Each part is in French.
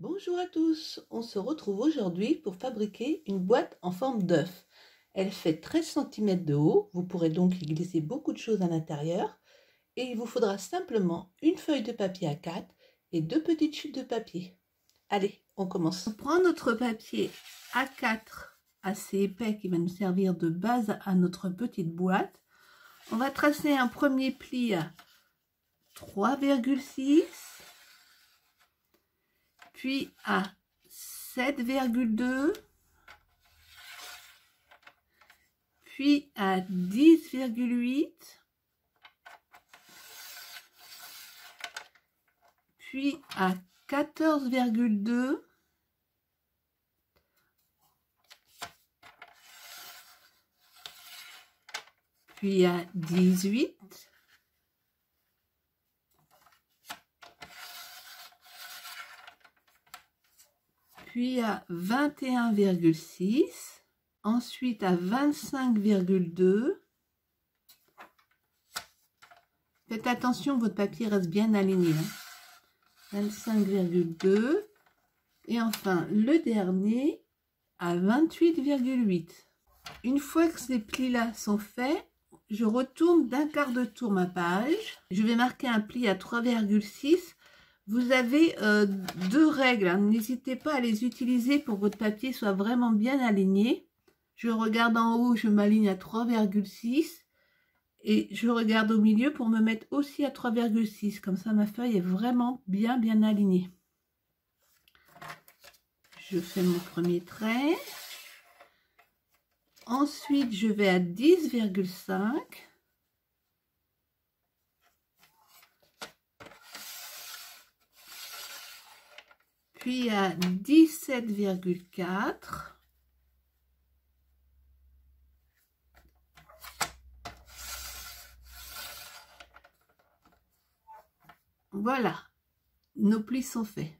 Bonjour à tous, on se retrouve aujourd'hui pour fabriquer une boîte en forme d'œuf. Elle fait 13 cm de haut, vous pourrez donc y glisser beaucoup de choses à l'intérieur et il vous faudra simplement une feuille de papier A4 et deux petites chutes de papier. Allez, on commence. On prend notre papier A4 assez épais qui va nous servir de base à notre petite boîte. On va tracer un premier pli à 3,6, puis à 7,2, puis à 10,8, puis à 14,2, puis à 18, puis à 21,6, ensuite à 25,2. Faites attention, votre papier reste bien aligné. 25,2. Et enfin, le dernier à 28,8. Une fois que ces plis-là sont faits, je retourne d'un quart de tour ma page. Je vais marquer un pli à 3,6. Vous avez deux règles, hein. N'hésitez pas à les utiliser pour que votre papier soit vraiment bien aligné. Je regarde en haut, je m'aligne à 3,6 et je regarde au milieu pour me mettre aussi à 3,6. Comme ça, ma feuille est vraiment bien alignée. Je fais mon premier trait. Ensuite, je vais à 10,5. Puis à 17,4. Voilà, nos plis sont faits.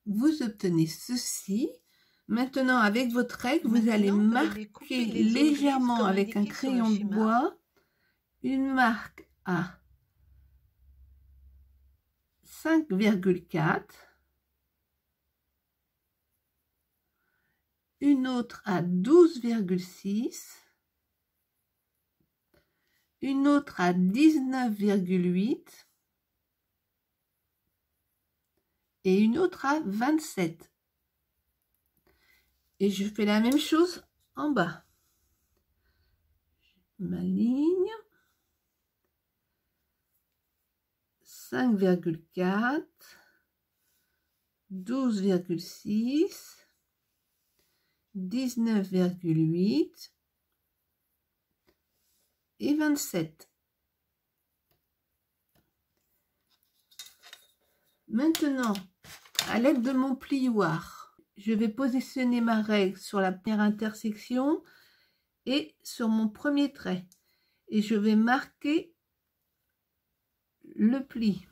Vous obtenez ceci. Maintenant, avec votre règle, vous allez marquer légèrement avec un crayon de bois une marque à 5,4, une autre à 12,6, une autre à 19,8 et une autre à 27. Et je fais la même chose en bas. Je m'aligne. 5,4, 12,6, 19,8 et 27. Maintenant, à l'aide de mon plioir, je vais positionner ma règle sur la première intersection et sur mon premier trait. Et je vais marquer le pli.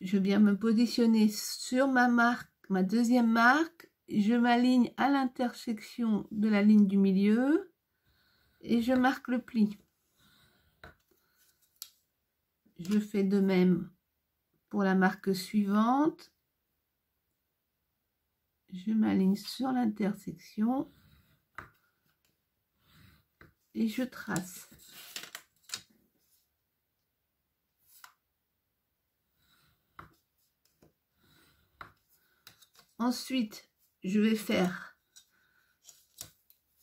Je viens me positionner sur ma marque, ma deuxième marque. Je m'aligne à l'intersection de la ligne du milieu et je marque le pli. Je fais de même pour la marque suivante. Je m'aligne sur l'intersection et je trace. Ensuite, je vais faire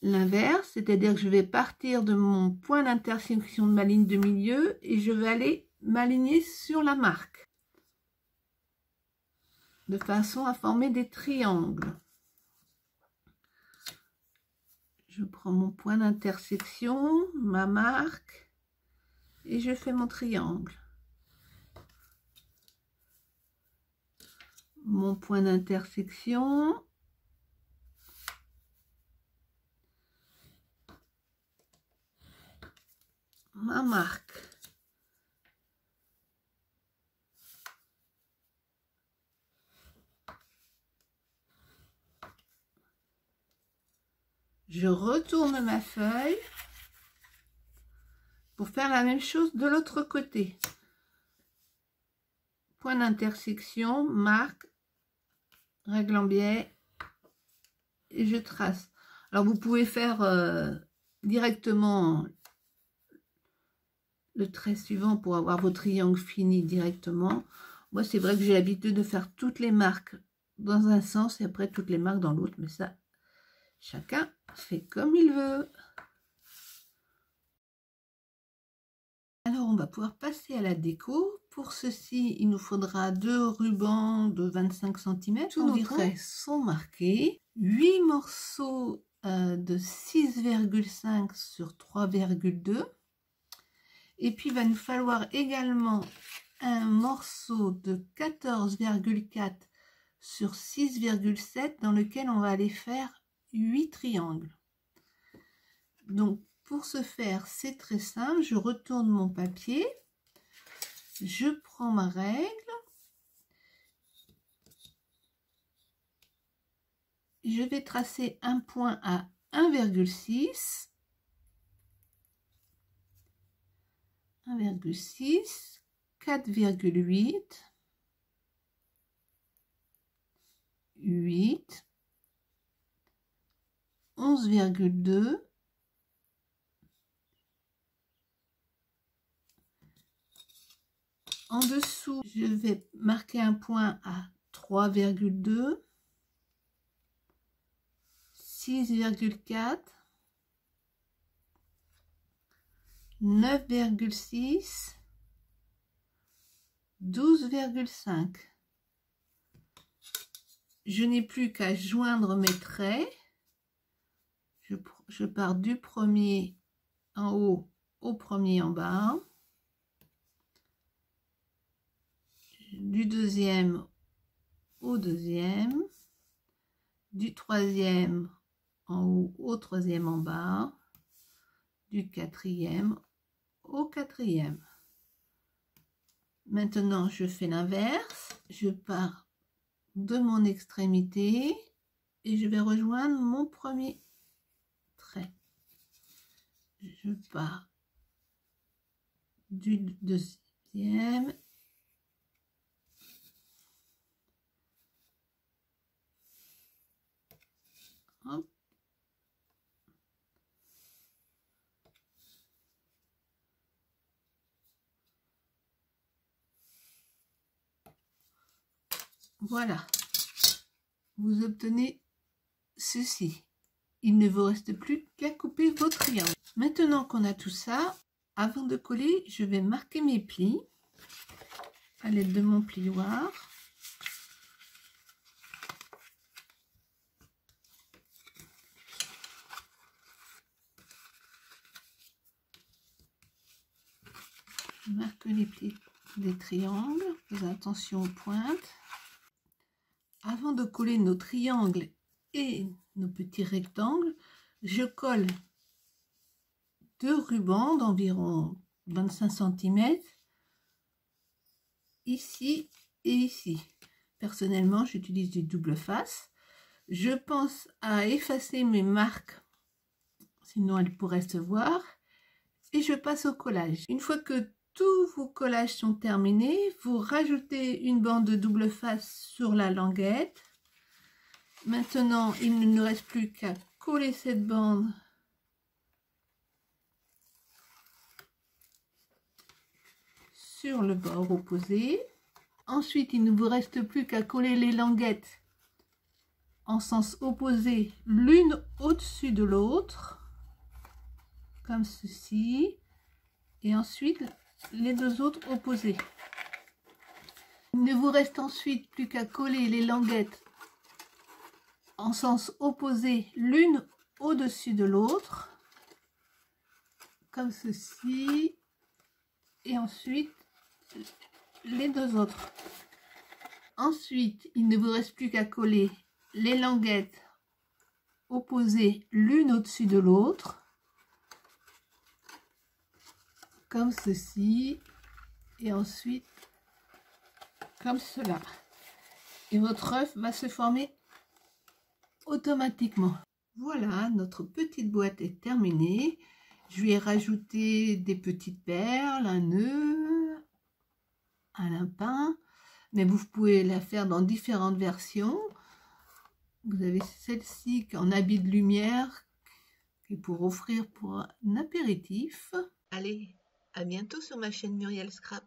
l'inverse, c'est-à-dire que je vais partir de mon point d'intersection de ma ligne de milieu et je vais aller m'aligner sur la marque de façon à former des triangles. Je prends mon point d'intersection, ma marque et je fais mon triangle. Mon point d'intersection, ma marque. Je retourne ma feuille pour faire la même chose de l'autre côté. Point d'intersection, marque, règle en biais et je trace. Alors vous pouvez faire directement le trait suivant pour avoir vos triangles finis directement. Moi c'est vrai que j'ai l'habitude de faire toutes les marques dans un sens et après toutes les marques dans l'autre, mais ça chacun fait comme il veut. Alors on va pouvoir passer à la déco. Pour ceci, il nous faudra 2 rubans de 25 cm. Tous nos traits sont marqués. 8 morceaux de 6,5 sur 3,2. Et puis il va nous falloir également un morceau de 14,4 sur 6,7 dans lequel on va aller faire 8 triangles. Donc pour ce faire, c'est très simple. Je retourne mon papier. Je prends ma règle. Je vais tracer un point à 1,6. 1,6, 4,8, 8, 11,2, en dessous, je vais marquer un point à 3,2, 6,4, 9,6, 12,5. Je n'ai plus qu'à joindre mes traits. Je pars du premier en haut au premier en bas. Du deuxième au deuxième. Du troisième en haut au troisième en bas. Du quatrième au quatrième. Maintenant, je fais l'inverse. Je pars de mon extrémité et je vais rejoindre mon premier trait. Je pars du deuxième. Hop. Voilà, vous obtenez ceci. Il ne vous reste plus qu'à couper vos triangles. Maintenant qu'on a tout ça, avant de coller, je vais marquer mes plis à l'aide de mon plioir. Je marque les plis des triangles, faites attention aux pointes. Avant de coller nos triangles et nos petits rectangles, je colle 2 rubans d'environ 25 cm ici et ici. Personnellement, j'utilise du double face. Je pense à effacer mes marques, sinon elles pourraient se voir, et je passe au collage. Une fois que tous vos collages sont terminés, vous rajoutez une bande de double face sur la languette. Maintenant, il ne nous reste plus qu'à coller cette bande sur le bord opposé. Ensuite, il ne vous reste plus qu'à coller les languettes en sens opposé, l'une au-dessus de l'autre, comme ceci, et ensuite les deux autres opposés. Il ne vous reste ensuite plus qu'à coller les languettes en sens opposé, l'une au-dessus de l'autre, comme ceci, et ensuite les deux autres. Ensuite, il ne vous reste plus qu'à coller les languettes opposées l'une au-dessus de l'autre, comme ceci, et ensuite comme cela. Et votre œuf va se former automatiquement. Voilà, notre petite boîte est terminée. Je lui ai rajouté des petites perles, un nœud, un lapin. Mais vous pouvez la faire dans différentes versions. Vous avez celle-ci en habit de lumière qui est pour offrir pour un apéritif. Allez, à bientôt sur ma chaîne Muriel Scrap.